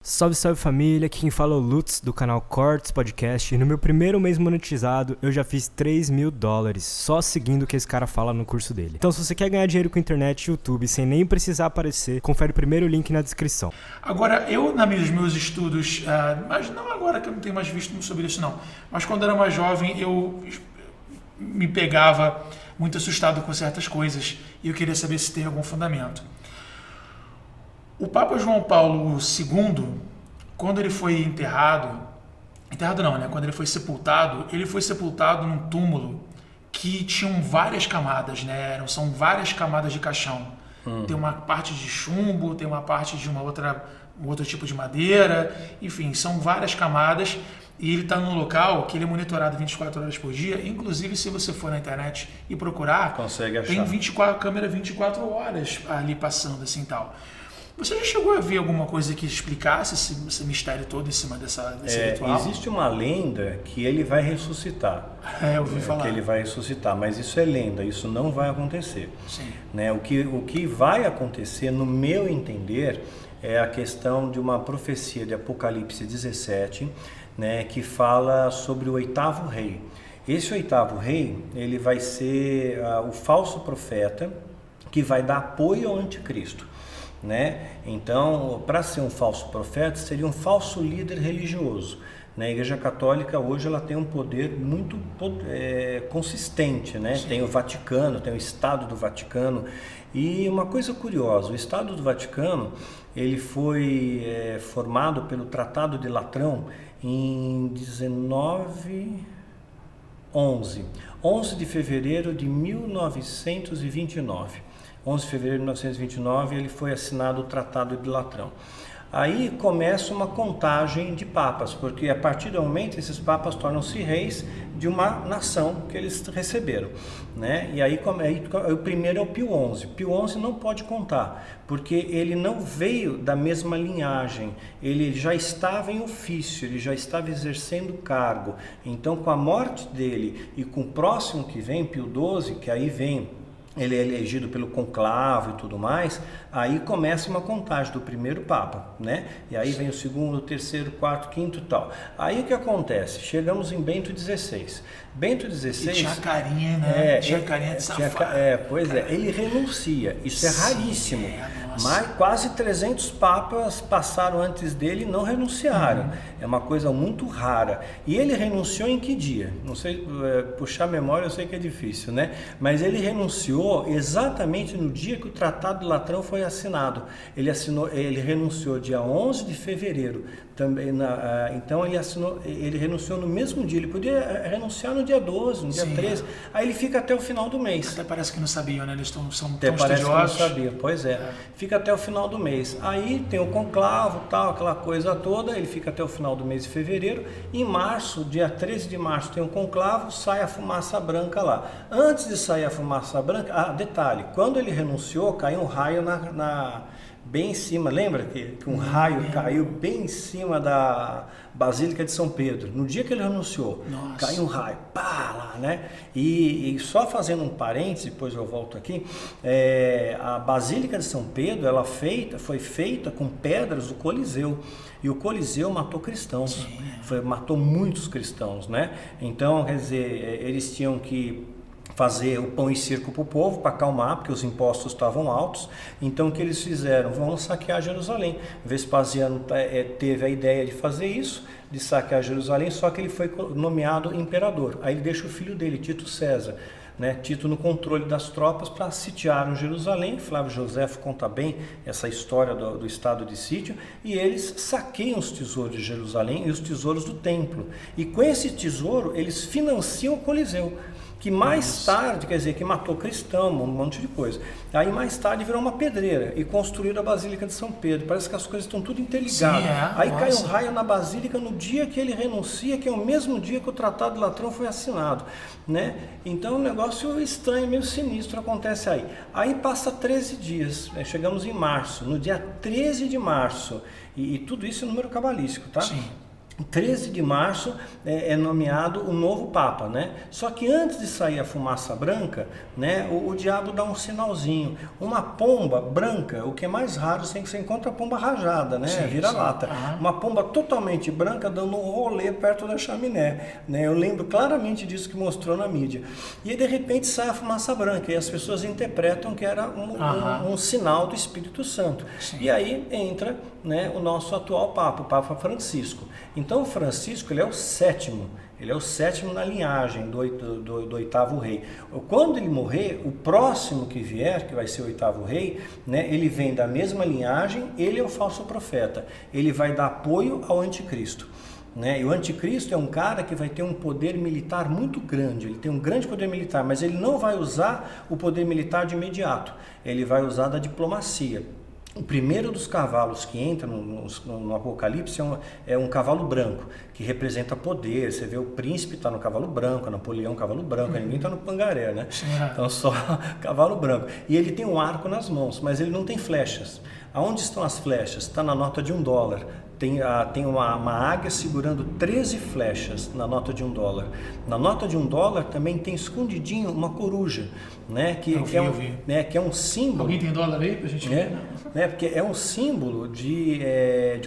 Salve, salve família, aqui quem fala é o Lutz do canal Cortes Podcast e no meu primeiro mês monetizado eu já fiz $3.000 só seguindo o que esse cara fala no curso dele. Então se você quer ganhar dinheiro com internet e YouTube sem nem precisar aparecer, confere o primeiro link na descrição. Agora, eu nos meus estudos, mas não agora que eu não tenho mais visto sobre isso não, mas quando eu era mais jovem eu me pegava muito assustado com certas coisas e eu queria saber se tem algum fundamento. O Papa João Paulo II, quando ele foi enterrado não, né? Quando ele foi sepultado num túmulo que tinham várias camadas, né? São várias camadas de caixão. Tem uma parte de chumbo, tem uma parte de um outro tipo de madeira, enfim, são várias camadas e ele está num local que ele é monitorado 24 horas por dia. Inclusive, se você for na internet e procurar, consegue achar. Tem câmera 24 horas ali passando assim tal. Você já chegou a ver alguma coisa que explicasse esse mistério todo em cima desse ritual? Existe uma lenda que ele vai ressuscitar. Eu ouvi falar. Que ele vai ressuscitar, mas isso é lenda, isso não vai acontecer. Sim. Né? O que vai acontecer, no meu entender, é a questão de uma profecia de Apocalipse 17, né, que fala sobre o oitavo rei. Esse oitavo rei, ele vai ser o falso profeta que vai dar apoio ao anticristo. Né? Então, para ser um falso profeta, seria um falso líder religioso. Na Igreja Católica hoje ela tem um poder muito consistente, né? Tem o Vaticano, tem o Estado do Vaticano. E uma coisa curiosa, o Estado do Vaticano ele foi formado pelo Tratado de Latrão em 11 de fevereiro de 1929. 11 de fevereiro de 1929, ele foi assinado o Tratado de Latrão. Aí começa uma contagem de papas, porque a partir do momento esses papas tornam-se reis de uma nação que eles receberam, né? E aí o primeiro é o Pio XI. Pio XI não pode contar, porque ele não veio da mesma linhagem, ele já estava em ofício, ele já estava exercendo cargo. Então, com a morte dele e com o próximo que vem, Pio XII, que aí vem, ele é elegido pelo conclave e tudo mais, aí começa uma contagem do primeiro Papa, né? E aí vem o segundo, o terceiro, o quarto, quinto e tal. Aí o que acontece? Chegamos em Bento XVI. Bento XVI... E tinha carinha, né? Tinha carinha de safado. Pois é, ele renuncia, isso é raríssimo. Mas quase 300 papas passaram antes dele e não renunciaram. É uma coisa muito rara. E ele renunciou em que dia? Não sei, puxar a memória eu sei que é difícil, né? Mas ele renunciou exatamente no dia que o Tratado de Latrão foi assinado. Ele renunciou dia 11 de fevereiro. Também então ele renunciou no mesmo dia. Ele podia renunciar no dia 12, no dia 13. Aí ele fica até o final do mês. Até parece que não sabiam, né? Eles são até tão parece estudiosos. Que não sabia, pois é. Fica até o final do mês. Aí tem o conclavo, tal, aquela coisa toda. Ele fica até o final do mês de fevereiro. Em março, dia 13 de março, tem o conclavo, sai a fumaça branca lá. Antes de sair a fumaça branca, detalhe, quando ele renunciou, caiu um raio bem em cima, lembra que um raio caiu bem em cima da Basílica de São Pedro? No dia que ele renunciou, caiu um raio, pá, lá, né? E só fazendo um parênteses, depois eu volto aqui, a Basílica de São Pedro, ela foi feita com pedras do Coliseu, e o Coliseu matou cristãos, matou muitos cristãos, né? Então, quer dizer, eles tinham que fazer o pão e circo para o povo, para acalmar, porque os impostos estavam altos. Então o que eles fizeram? Vamos saquear Jerusalém. Vespasiano teve a ideia de fazer isso, de saquear Jerusalém, só que ele foi nomeado imperador. Aí ele deixa o filho dele, Tito César, né, Tito no controle das tropas para sitiar Jerusalém. Flávio Joséfo conta bem essa história do estado de sítio, e eles saqueiam os tesouros de Jerusalém e os tesouros do templo. E com esse tesouro eles financiam o Coliseu, que mais tarde, quer dizer, que matou cristão, um monte de coisa. Aí mais tarde virou uma pedreira e construíram a Basílica de São Pedro. Parece que as coisas estão tudo interligadas. Aí cai um raio na Basílica no dia que ele renuncia, que é o mesmo dia que o Tratado de Latrão foi assinado, né? Então um negócio estranho, meio sinistro acontece aí. Aí passa 13 dias, chegamos em março, no dia 13 de março, e tudo isso é número cabalístico, tá? Sim. 13 de março é nomeado o novo Papa, né? Só que antes de sair a fumaça branca, né, o diabo dá um sinalzinho. Uma pomba branca, o que é mais raro, você encontra a pomba rajada, né? Vira-lata. Uma pomba totalmente branca dando um rolê perto da chaminé, né? Eu lembro claramente disso que mostrou na mídia. E aí, de repente, sai a fumaça branca e as pessoas interpretam que era um sinal do Espírito Santo. Sim. E aí entra, né, o nosso atual Papa, o Papa Francisco. Então, o Francisco, ele é o sétimo na linhagem do oitavo rei. Quando ele morrer, o próximo que vier, que vai ser o oitavo rei, né, ele vem da mesma linhagem, ele é o falso profeta. Ele vai dar apoio ao anticristo. Né? E o anticristo é um cara que vai ter um poder militar muito grande, ele tem um grande poder militar, mas ele não vai usar o poder militar de imediato, ele vai usar da diplomacia. O primeiro dos cavalos que entra no Apocalipse é um cavalo branco, que representa poder. Você vê o príncipe está no cavalo branco, Napoleão cavalo branco, ninguém está no Pangaré, né? Então só cavalo branco. E ele tem um arco nas mãos, mas ele não tem flechas. Aonde estão as flechas? Está na nota de $1. Tem uma águia segurando 13 flechas na nota de $1. Na nota de $1 também tem escondidinho uma coruja, né? Que é um símbolo. Alguém tem dólar aí pra gente ver? Porque é um símbolo de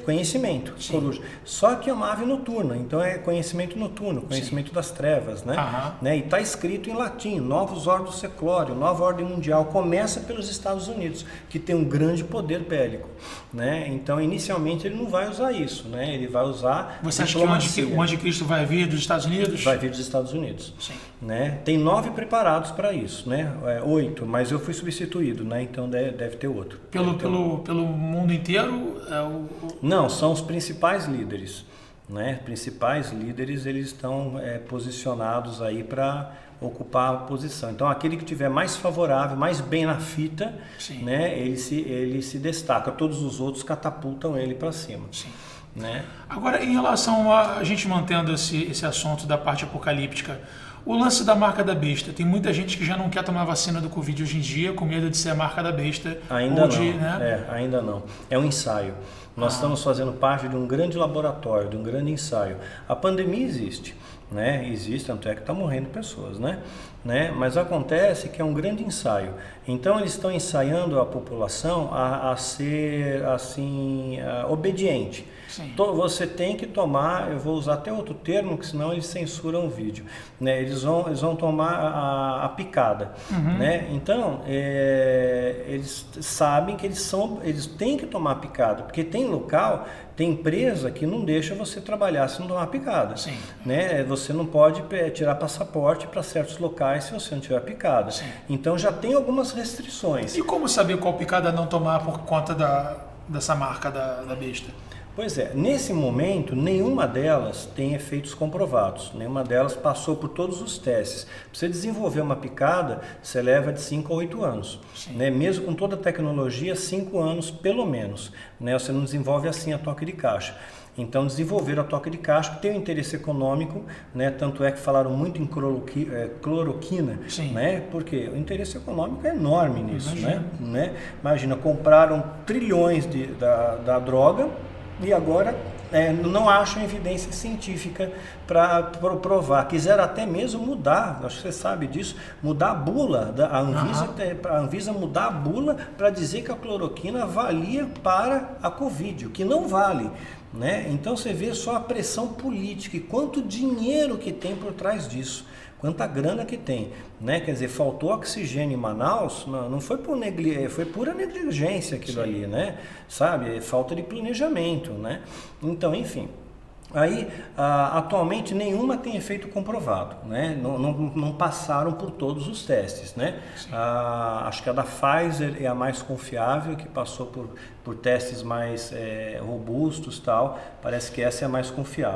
conhecimento, coruja. Só que é uma ave noturna, então é conhecimento noturno, conhecimento das trevas, né? E está escrito em latim, Novus Ordo Seclorio, Nova Ordem Mundial, começa pelos Estados Unidos, que tem um grande poder bélico, né? Então, inicialmente, ele não vai usar isso, né? Ele vai usar. Você acha que o anticristo vai vir dos Estados Unidos? Vai vir dos Estados Unidos. Sim. Né? Tem 9 preparados para isso, né? 8, mas eu fui substituído, né? Então deve ter outro. Pelo mundo inteiro? Não, são os principais líderes, né? Principais líderes, eles estão posicionados aí para ocupar a posição. Então, aquele que tiver mais favorável, mais bem na fita, né? Ele se destaca. Todos os outros catapultam ele para cima. Sim. Né? Agora, em relação a gente mantendo esse assunto da parte apocalíptica, o lance da marca da besta, tem muita gente que já não quer tomar vacina do Covid hoje em dia, com medo de ser a marca da besta. Ainda não, né? Ainda não. É um ensaio. Nós estamos fazendo parte de um grande laboratório, de um grande ensaio. A pandemia existe, né? Existe, tanto é que está morrendo pessoas, né? Mas acontece que é um grande ensaio. Então eles estão ensaiando a população a ser assim obediente. Você tem que tomar, eu vou usar até outro termo, que senão eles censuram o vídeo, né? Eles vão tomar a picada, né? Então eles sabem que eles têm que tomar a picada, porque tem local, tem empresa que não deixa você trabalhar se não tomar picada, né? Você não pode tirar passaporte para certos locais se você não tiver picada. Então já tem algumas restrições. E como saber qual picada não tomar por conta dessa marca da besta? Pois é, nesse momento nenhuma delas tem efeitos comprovados, nenhuma delas passou por todos os testes. Para você desenvolver uma picada, você leva de 5 a 8 anos, né? Mesmo com toda a tecnologia, 5 anos pelo menos, né? Você não desenvolve assim a toque de caixa. Então desenvolver a toque de caixa, que tem um interesse econômico, né? Tanto é que falaram muito em cloroquina, né? Porque o interesse econômico é enorme nisso, né? Imagina, compraram trilhões da droga, e agora não acham evidência científica para provar. Quiseram até mesmo mudar, acho que você sabe disso, mudar a bula da Anvisa, para a Anvisa mudar a bula para dizer que a cloroquina valia para a Covid, o que não vale. Né? Então você vê só a pressão política e quanto dinheiro que tem por trás disso. Quanta grana que tem, né? Quer dizer, faltou oxigênio em Manaus, não foi foi pura negligência aquilo ali, né? Sabe? Falta de planejamento, né? Então, enfim. Aí, atualmente, nenhuma tem efeito comprovado, né? Não passaram por todos os testes, né? Acho que a da Pfizer é a mais confiável, que passou por testes mais robustos, tal. Parece que essa é a mais confiável.